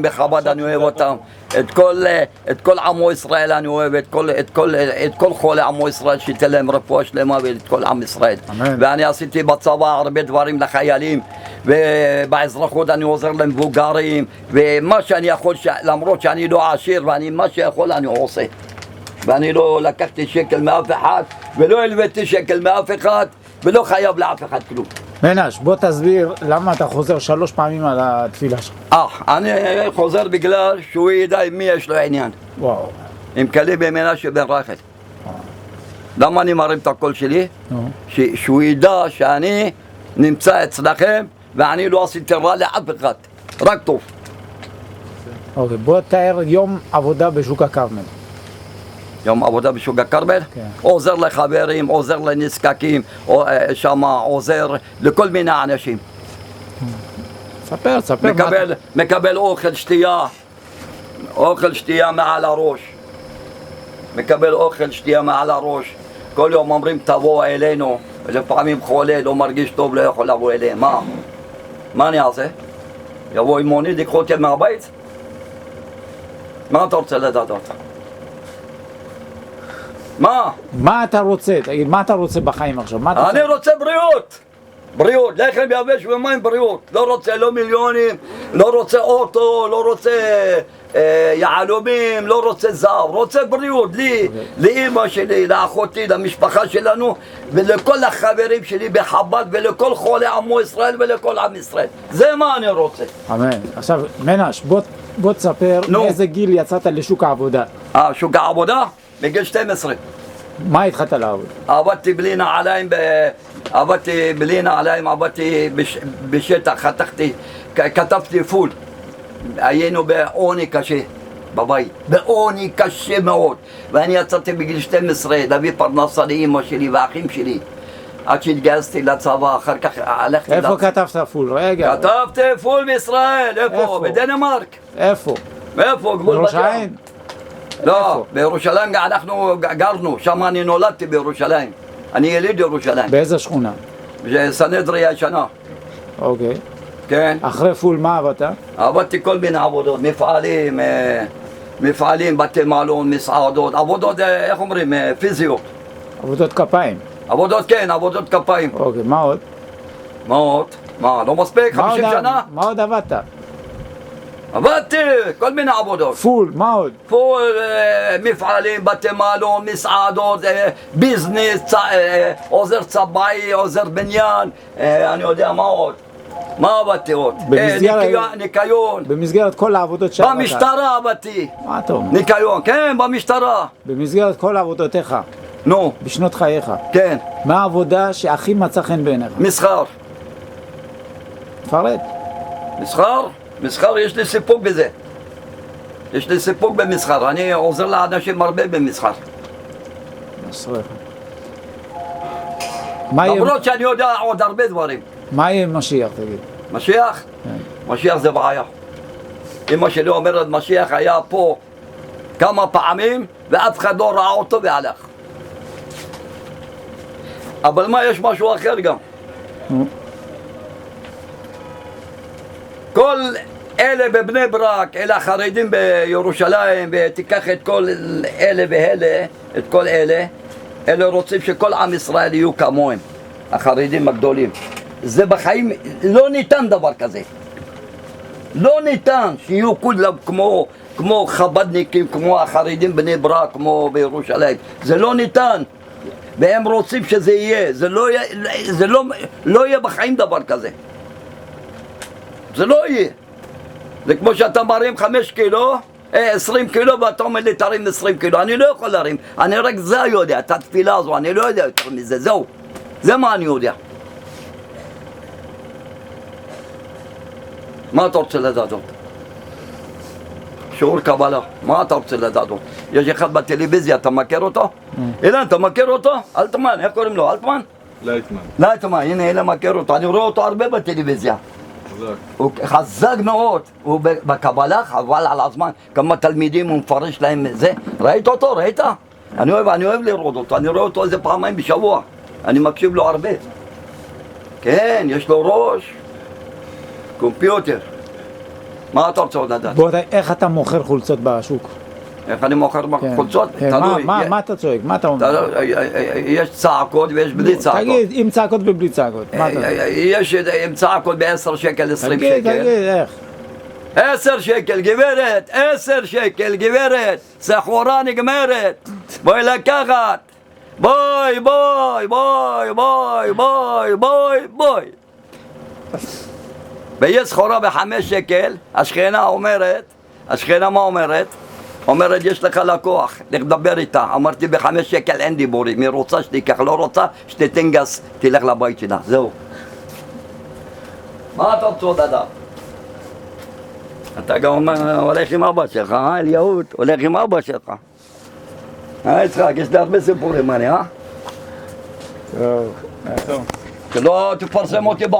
בחב"ד אני אוהב אותם, את כל עמו ישראל אני אוהב, את כל חולי עמו ישראל, שייתן להם רפואה שלמה ואת כל עם ישראל. אמן. ואני עשיתי בצבא הרבה דברים לחיילים, ובאזרחות אני עוזר למבוגרים, ומה שאני יכול, למרות שאני לא עשיר, ואני מה שיכול אני עושה. ואני לא לקחתי שקל מאף אחד, ולא הלוויתי שקל מאף אחד, ולא חייב לאף אחד כלום. מנש, בוא תסביר למה אתה חוזר 3 פעמים על התפילה שלך. אני חוזר בגלל שהוא ידע עם מי יש לו עניין. וואו. עם כלי במנשה בן רחל. למה אני מרים את הקול שלי? שהוא ידע שאני נמצא אצלכם ואני לא עשיתי רע לאף אחד, רק טוב. אוקיי, בוא תאר יום עבודה בשוק הכרמל. יום עבודה בשוק הכרמל? כן. עוזר לחברים, עוזר לנזקקים, שמה עוזר לכל מיני אנשים. ספר. מקבל אוכל שתייה מעל הראש. מקבל אוכל שתייה מעל הראש. כל יום אומרים תבואו אלינו, לפעמים חולה, לא מרגיש טוב, לא יכול לבוא אליהם. מה אני אעשה? יבוא עם מונית, ייקחו אותי מהבית? מה אתה רוצה לדעת? מה אתה רוצה? תגיד, מה אתה רוצה בחיים עכשיו? אני רוצה בריאות, לחם יבש ומים בריאות. לא רוצה לא מיליונים, לא רוצה אוטו, לא רוצה יהלומים, לא רוצה זהב, רוצה בריאות לי, לאמא שלי, לאחותי, למשפחה שלנו ולכל החברים שלי בחב"ד ולכל חולי עמו ישראל ולכל עם ישראל. זה מה אני רוצה. אמן. עכשיו, מנש, בוא תספר מאיזה גיל יצאת לשוק העבודה. שוק העבודה? בגיל 12. מה התחלת לעבוד? עבדתי בלי נעליים, עבדתי בשטח, כתבתי פול. היינו בעוני קשה בבית, בעוני קשה מאוד. ואני יצאתי בגיל 12 להביא פרנסה לאמא שלי ואחים שלי. עד שהתגייסתי לצבא, אחר כך הלכתי... איפה כתבת פול? רגע. כתבתי פול בישראל, איפה? בדנמרק. איפה? גבול בראש העין? לא, בירושלים אנחנו גרנו, שם אני נולדתי בירושלים. אני יליד ירושלים. באיזה שכונה? בסנהדריה הישנה. אוקיי. כן. אחרי פול מה עבדת? עבדתי כל מיני עבודות, מפעלים, בתי מלון, מסעדות, עבודות, איך אומרים, פיזיות. עבודות כפיים? עבודות כפיים. אוקיי, מה עוד? מה, לא מספיק? 50 שנה? מה עוד עבדת? עבדתי, כל מיני עבודות. פול, מה עוד? פול, מפעלים, בתי מלון, מסעדות, ביזנס, עוזר צבאי, עוזר בניין, אני יודע מה עוד. מה עבדתי עוד? ניקיון. במסגרת כל העבודות שעבדת? במשטרה עבדתי. מה אתה אומר? ניקיון, כן, במשטרה. במסגרת כל עבודותיך? נו. בשנות חייך? כן. מה העבודה שהכי מצא חן בעיניך? מסחר. תפרט. מסחר, יש לי סיפוק בזה. יש לי סיפוק במסחר. אני עוזר לאנשים הרבה במסחר. למרות שאני יודע עוד הרבה דברים. מה יהיה משיח, תגיד? משיח? כן. משיח זה בעיה. אמא שלי אומרת, משיח היה פה כמה פעמים ואף אחד לא ראה אותו והלך. אבל מה, יש משהו אחר גם. כל אלה בבני ברק, אלה החרדים בירושלים, ותיקח את כל אלה ואלה, את כל אלה רוצים שכל עם ישראל יהיו כמוהם, החרדים הגדולים. זה בחיים, לא ניתן דבר כזה. לא ניתן שיהיו כולם כמו חב"דניקים, כמו החרדים בני ברק, כמו בירושלים. זה לא ניתן. והם רוצים שזה יהיה. זה לא יהיה בחיים דבר כזה. זה לא יהיה. זה כמו שאתה מרים 5 קילו, 20 קילו, ואתה אומר לי תרים 20 קילו. אני לא יכול להרים. אני רק זה יודע, את התפילה הזו, אני לא יודע יותר מזה. זהו. זה מה אני יודע. מה אתה רוצה לדעת עוד? שיעור קבלה, מה אתה רוצה לדעת עוד? יש אחד בטלוויזיה, אתה מכיר אותו? אילן, אתה מכיר אותו? אלטמן, איך קוראים לו? אלטמן? לייטמן, הנה אילן מכיר אותו, אני רואה אותו הרבה בטלוויזיה. הוא חזק מאוד, הוא בקבלה, חבל על הזמן, כמה תלמידים הוא מפרש להם זה. ראית אותו? ראית? אני אוהב לראות אותו, אני רואה אותו איזה פעמיים בשבוע, אני מקשיב לו הרבה. כן, יש לו ראש, קומפיוטר. מה אתה רוצה עוד לדעת? בוא, איך אתה מוכר חולצות בשוק? איך אני מוכר כן. חולצות? כן, תלוי. מה אתה צועק? מה אתה אומר? יש צעקות ויש בלי צעקות. תגיד, עם צעקות ובלי צעקות. מה אתה אומר? יש עם צעקות ב10 שקל, 20 תגיד, שקל. איך? 10 שקל, גברת, 10 שקל, גברת, סחורה נגמרת, בואי לקחת, בואי, בואי, בואי, בואי, בואי, בואי, בואי. ויש סחורה ב5 שקל, השכנה אומרת, השכנה מה אומרת? אומרת, יש לך לקוח, לך דבר איתה. אמרתי, ב5 שקל אין דיבורים, היא רוצה שתיקח, לא רוצה שתתן גס, תלך לבית שלה, זהו. מה אתה רוצה עוד אדם? אתה גם הולך עם אבא שלך, אליהוד? הולך עם אבא שלך. יצחק, יש לי הרבה סיפורים, אני, טוב, טוב. שלא תפרסם אותי